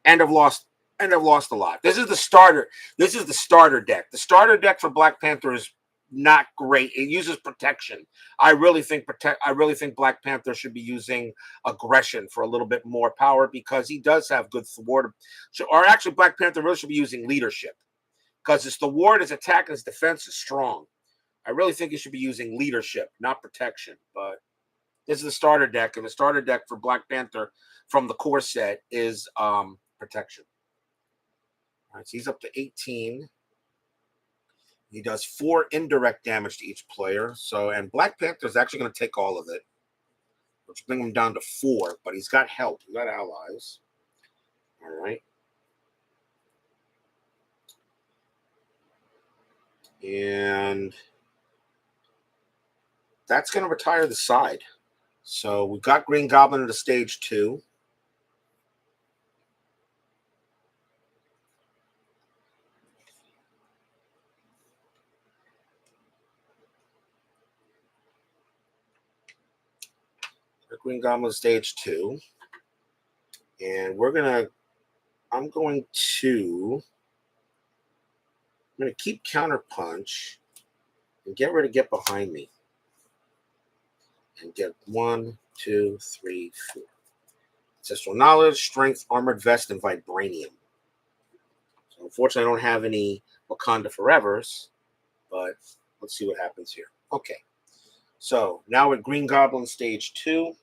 Speaker 1: And I've lost a lot. This is the starter. This is the starter deck. The starter deck for Black Panther is not great. It uses protection. I really think Black Panther should be using aggression for a little bit more power because he does have good thwart. Or actually, Black Panther really should be using leadership because his thwart, his attack, and his defense is strong. I really think he should be using leadership, not protection. But this is the starter deck, and the starter deck for Black Panther from the core set is protection. All right, so he's up to 18. He does 4 indirect damage to each player. So, and Black Panther is actually going to take all of it, which brings him down to 4. But he's got help. He's got allies. All right. And that's going to retire the side. So we've got Green Goblin into stage 2. Green Goblin stage 2. And I'm going to keep Counterpunch and get ready to get behind me. And get 1, 2, 3, 4. Ancestral Knowledge, Strength, Armored Vest, and Vibranium. So unfortunately, I don't have any Wakanda Forevers, but let's see what happens here. Okay. So now with Green Goblin stage 2,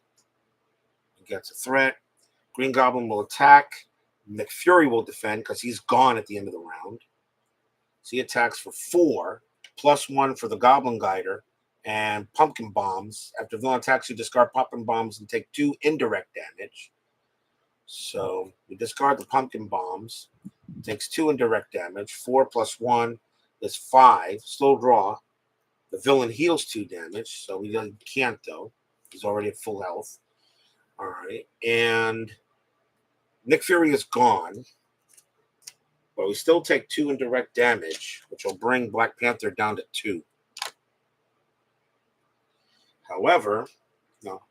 Speaker 1: he gets a threat. Green Goblin will attack. McFury will defend because he's gone at the end of the round. So he attacks for 4, +1 for the Goblin Guider, and Pumpkin Bombs. After villain attacks, you discard Pumpkin Bombs and take 2 indirect damage. So we discard the Pumpkin Bombs. Takes 2 indirect damage. 4 + 1 is 5. Slow draw. The villain heals 2 damage, so he can't though. He's already at full health. All right, and Nick Fury is gone, but we still take 2 indirect damage, which will bring Black Panther down to 2. However, no,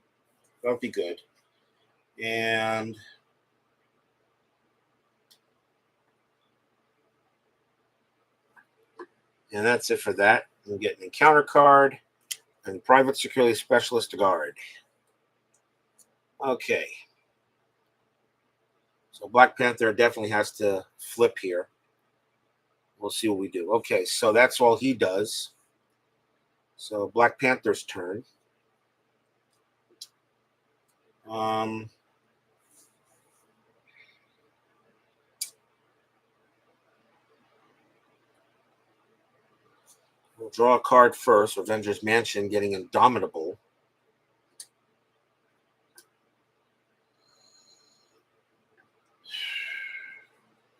Speaker 1: that'll be good. And that's it for that. We'll get an encounter card and private security specialist to guard. Okay. So Black Panther definitely has to flip here. We'll see what we do. Okay, so that's all he does. So Black Panther's turn. We'll draw a card first. Avengers Mansion getting Indomitable.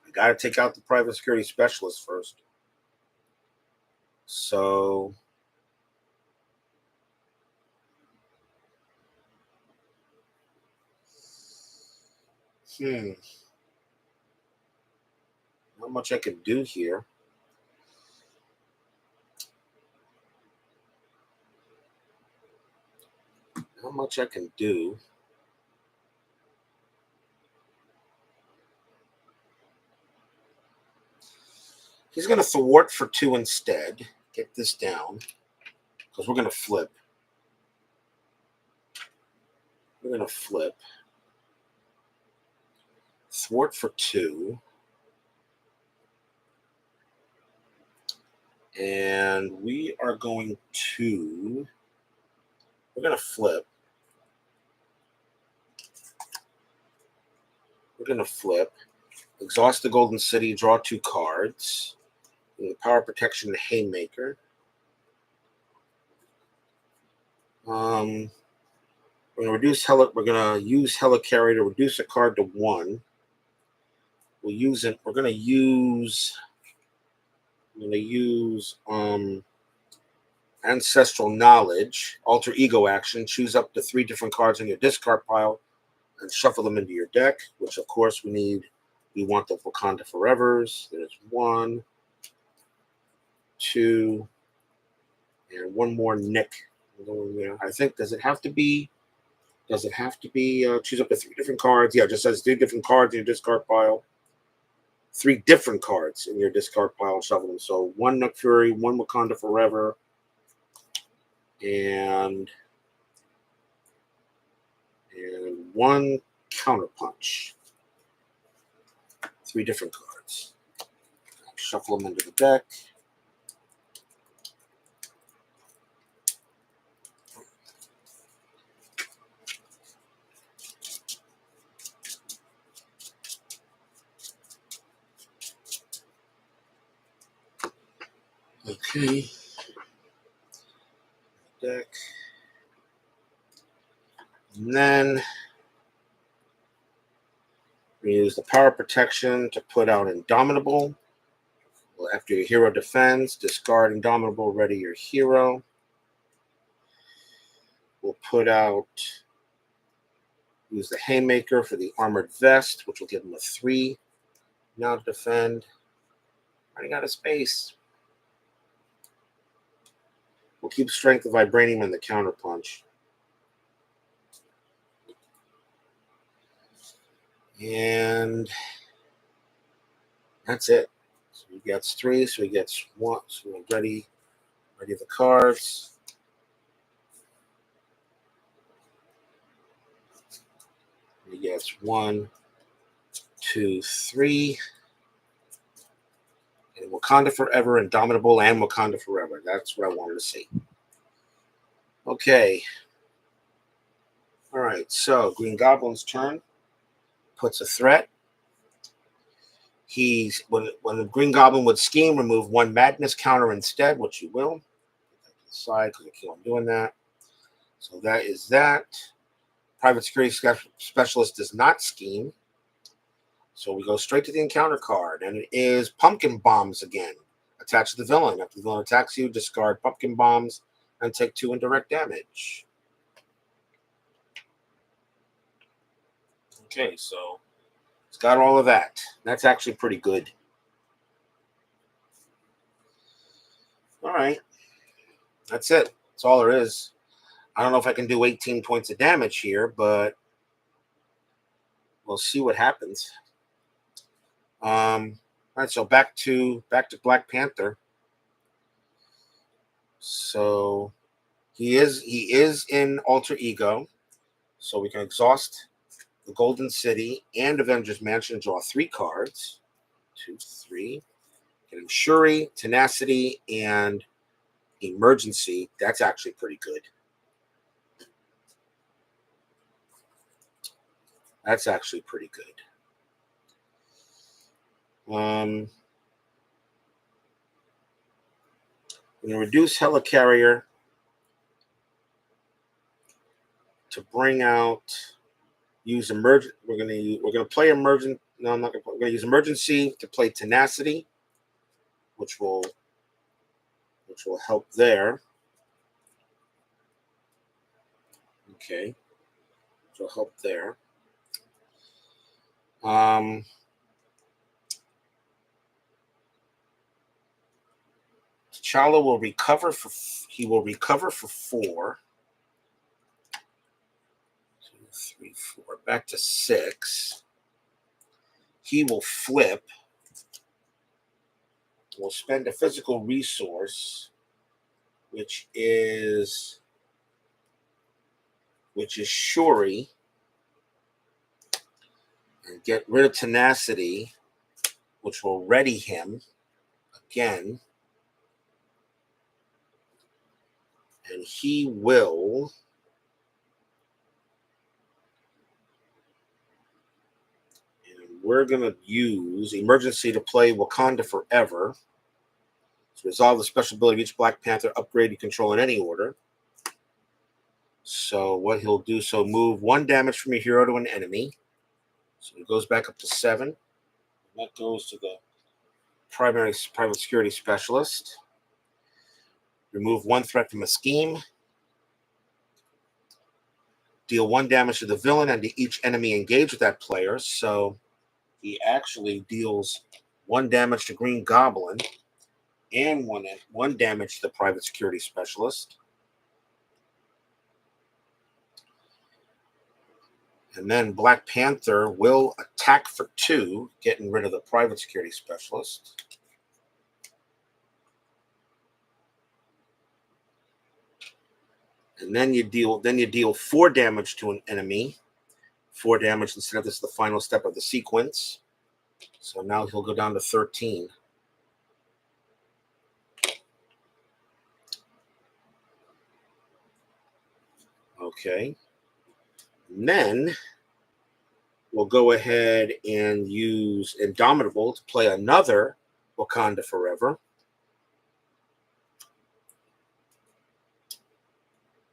Speaker 1: I got to take out the private security specialist first. So not much I can do here. Not much I can do. He's going to thwart for 2 instead. Get this down. Because we're going to flip. We're going to flip. Thwart for 2. And we are going to... We're going to flip. We're going to flip. Exhaust the Golden City. Draw 2 cards. The Power Protection, the Haymaker. We're gonna use Helicarrier to reduce a card to 1. We're gonna use Ancestral Knowledge, Alter Ego action. Choose up to 3 different cards in your discard pile and shuffle them into your deck. Which, of course, we want the Wakanda Forevers. There's 1, 2, and 1 more Nick. I think, does it have to be choose up to 3 different cards? Yeah, it just says 3 different cards in your discard pile. 3 different cards in your discard pile and shuffle them. So 1 Nick Fury, 1 Wakanda Forever, and 1 Counterpunch. 3 different cards. Shuffle them into the deck. Okay. Deck. And then we use the Power Protection to put out Indomitable. After your hero defends, discard Indomitable, ready your hero. We'll use the Haymaker for the Armored Vest, which will give him a 3 now to defend. Running out of space. We'll keep Strength of Vibranium in the Counterpunch. And that's it. So he gets 3, so he gets 1. So we're ready the cards. He gets 1, 2, 3. And Wakanda Forever, Indomitable, and Wakanda Forever. That's what I wanted to see. Okay. All right, so Green Goblin's turn. Puts a threat. When the Green Goblin would scheme, remove 1 Madness counter instead, which you will. Side because I keep on doing that. So that is that. Private Security Specialist does not scheme. So we go straight to the encounter card, and it is Pumpkin Bombs again. Attached to the villain. After the villain attacks you, discard Pumpkin Bombs and take 2 indirect damage. Okay, so it's got all of that. That's actually pretty good. All right. That's it. That's all there is. I don't know if I can do 18 points of damage here, but we'll see what happens. All right, so back to Black Panther. So he is in Alter Ego, so we can exhaust the Golden City and Avengers Mansion, draw 3 cards. 2, 3. Get him Shuri, Tenacity, and Emergency. That's actually pretty good. That's actually pretty good. I'm going to reduce Helicarrier to bring out. Use emergent. We're going to play emergent. No, I'm not going to. I'm going to use emergency to play tenacity, which will help there. Okay, which will help there. T'Challa will recover for. He will recover for 4. 2, 3, 4. Back to 6. He will flip. Will spend a physical resource, which is Shuri, and get rid of tenacity, which will ready him again. And he will we're going to use emergency to play Wakanda Forever. To resolve the special ability of each Black Panther upgrade you control in any order. So what he'll do, move 1 damage from your hero to an enemy. So it goes back up to 7. That goes to the private security specialist. Remove 1 threat from a scheme. Deal 1 damage to the villain and to each enemy engaged with that player. So he actually deals 1 damage to Green Goblin and 1 damage to the private security specialist. And then Black Panther will attack for 2, getting rid of the private security specialist. And then you deal 4 damage to an enemy. 4 damage instead of this is the final step of the sequence. So now he'll go down to 13. Okay. And then we'll go ahead and use Indomitable to play another Wakanda Forever.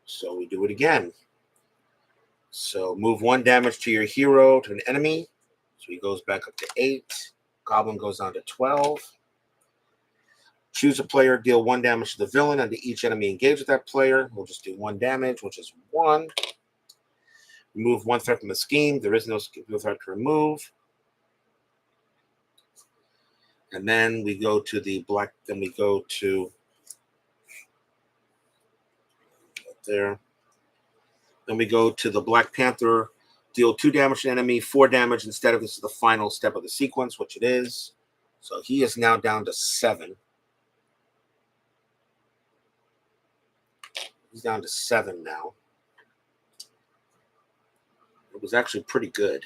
Speaker 1: So we do it again. So move 1 damage to your hero to an enemy. So he goes back up to 8. Goblin goes down to 12. Choose a player, deal 1 damage to the villain and to each enemy engaged with that player. We'll just do 1 damage, which is 1. Remove 1 threat from the scheme. There is no threat to remove. And then we go to the black, then we go to there. Then we go to the Black Panther, deal 2 damage to enemy, 4 damage instead of this is the final step of the sequence, which it is. So he is now down to 7. He's down to 7 now. It was actually pretty good.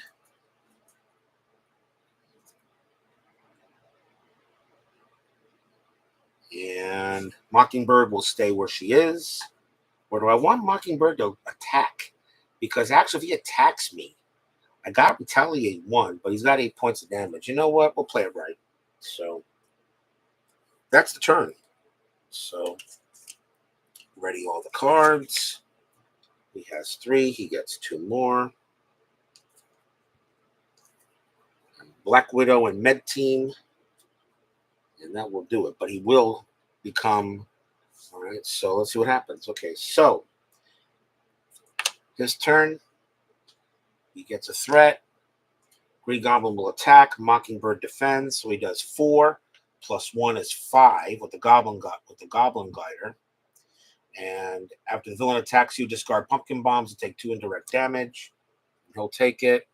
Speaker 1: And Mockingbird will stay where she is. Or do I want Mockingbird to attack? Because actually, if he attacks me, I got to retaliate 1, but he's got 8 points of damage. You know what? We'll play it right. So that's the turn. So ready all the cards. He has 3. He gets 2 more. Black Widow and Med Team. And that will do it. But he will become... All right, so let's see what happens. Okay, so his turn. He gets a threat. Green Goblin will attack. Mockingbird defends. So he does 4 plus 1 is 5 with the Goblin Glider. And after the villain attacks you, discard pumpkin bombs and take 2 indirect damage. He'll take it.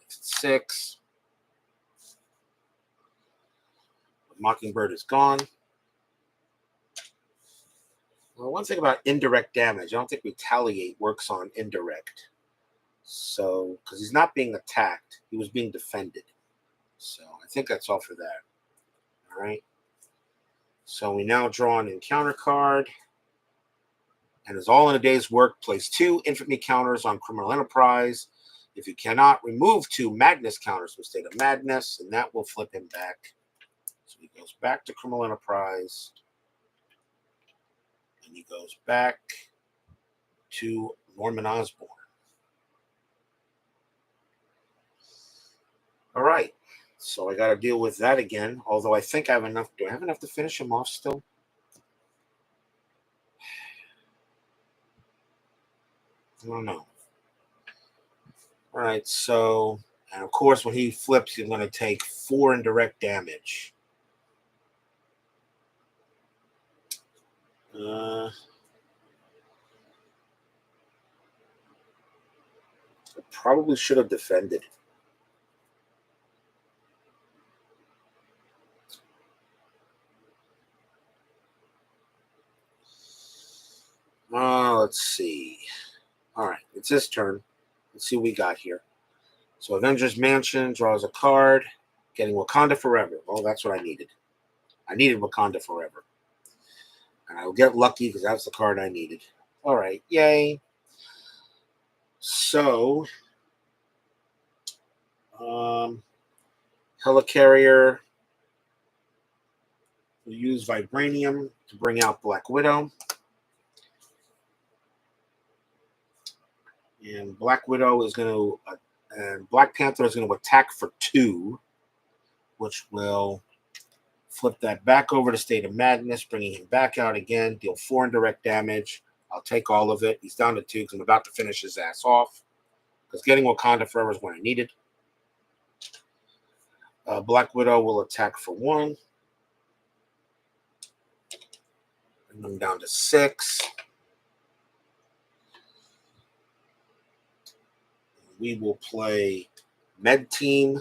Speaker 1: Makes it 6. Mockingbird is gone. Well, one thing about indirect damage, I don't think retaliate works on indirect. So, because he's not being attacked, he was being defended. So, I think that's all for that. All right. So, we now draw an encounter card. And as all in a day's work, place 2 infamy counters on Criminal Enterprise. If you cannot, remove 2 madness counters from State of Madness, and that will flip him back. So, he goes back to Criminal Enterprise. And he goes back to Norman Osborn. All right. So I got to deal with that again. Although I think I have enough. Do I have enough to finish him off still? I don't know. All right. So, and of course, when he flips, he's going to take 4 indirect damage. I probably should have defended. Let's see. All right, it's his turn. Let's see what we got here. So Avengers Mansion draws a card, getting Wakanda Forever. Oh, that's what I needed. I needed Wakanda Forever. And I'll get lucky because that's the card I needed. All right, yay. So, Helicarrier will use Vibranium to bring out Black Widow. And Black Widow is going to, and Black Panther is going to attack for 2, which will flip that back over to State of Madness, bringing him back out again, deal 4 indirect damage. I'll take all of it. He's down to 2 because I'm about to finish his ass off. Because getting Wakanda Forever is what I needed. Black Widow will attack for 1. Bring them down to 6. We will play Med Team.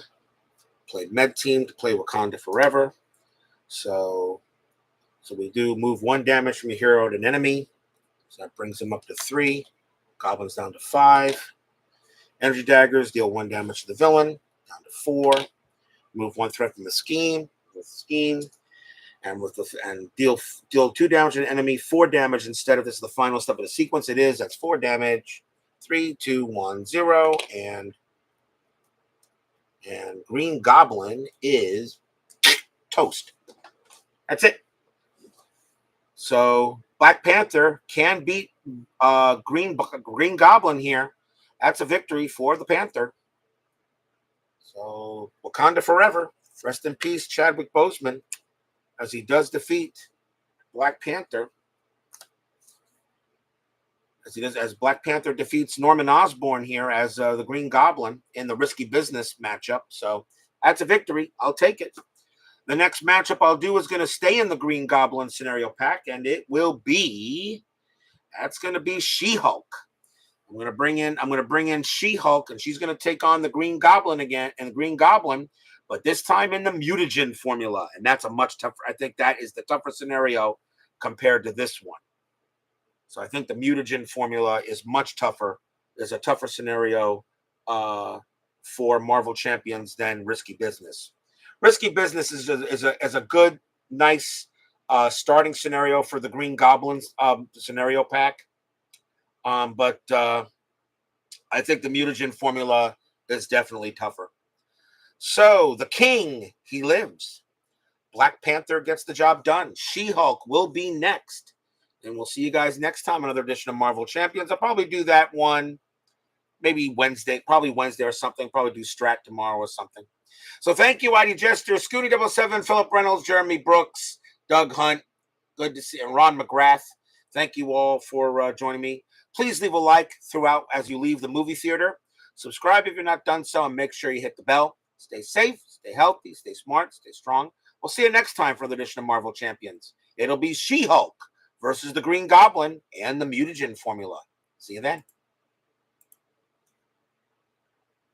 Speaker 1: Play Med Team to play Wakanda Forever. So we do move 1 damage from a hero to an enemy. So that brings him up to 3. Goblin's down to 5. Energy Daggers deal 1 damage to the villain, down to 4. Move 1 threat from the scheme, and deal 2 damage to an enemy, 4 damage instead of this is the final step of the sequence. It is. That's 4 damage. 3, 2, 1, 0, and Green Goblin is toast. That's it. So Black Panther can beat Green Goblin here. That's a victory for the Panther. So Wakanda Forever. Rest in peace, Chadwick Boseman, as he does defeat Black Panther. As Black Panther defeats Norman Osborn here as the Green Goblin in the Risky Business matchup. So that's a victory. I'll take it. The next matchup I'll do is going to stay in the Green Goblin scenario pack, and it will be She-Hulk. I'm going to bring in She-Hulk, and she's going to take on the Green Goblin again, and Green Goblin, but this time in the mutagen formula, and that's a much tougher. I think that is the tougher scenario compared to this one. So I think the mutagen formula is much tougher. There's a tougher scenario for Marvel Champions than Risky Business. Risky Business is a good, nice starting scenario for the Green Goblins scenario pack. But I think the mutagen formula is definitely tougher. So the King, he lives. Black Panther gets the job done. She-Hulk will be next. And we'll see you guys next time, another edition of Marvel Champions. I'll probably do that one maybe Wednesday, or something. Probably do Strat tomorrow or something. So thank you, ID Jester, Scooty77, Philip Reynolds, Jeremy Brooks, Doug Hunt. Good to see, and Ron McGrath. Thank you all for joining me. Please leave a like throughout as you leave the movie theater. Subscribe if you're not done so, and make sure you hit the bell. Stay safe, stay healthy, stay smart, stay strong. We'll see you next time for another edition of Marvel Champions. It'll be She-Hulk versus the Green Goblin and the mutagen formula. See you then.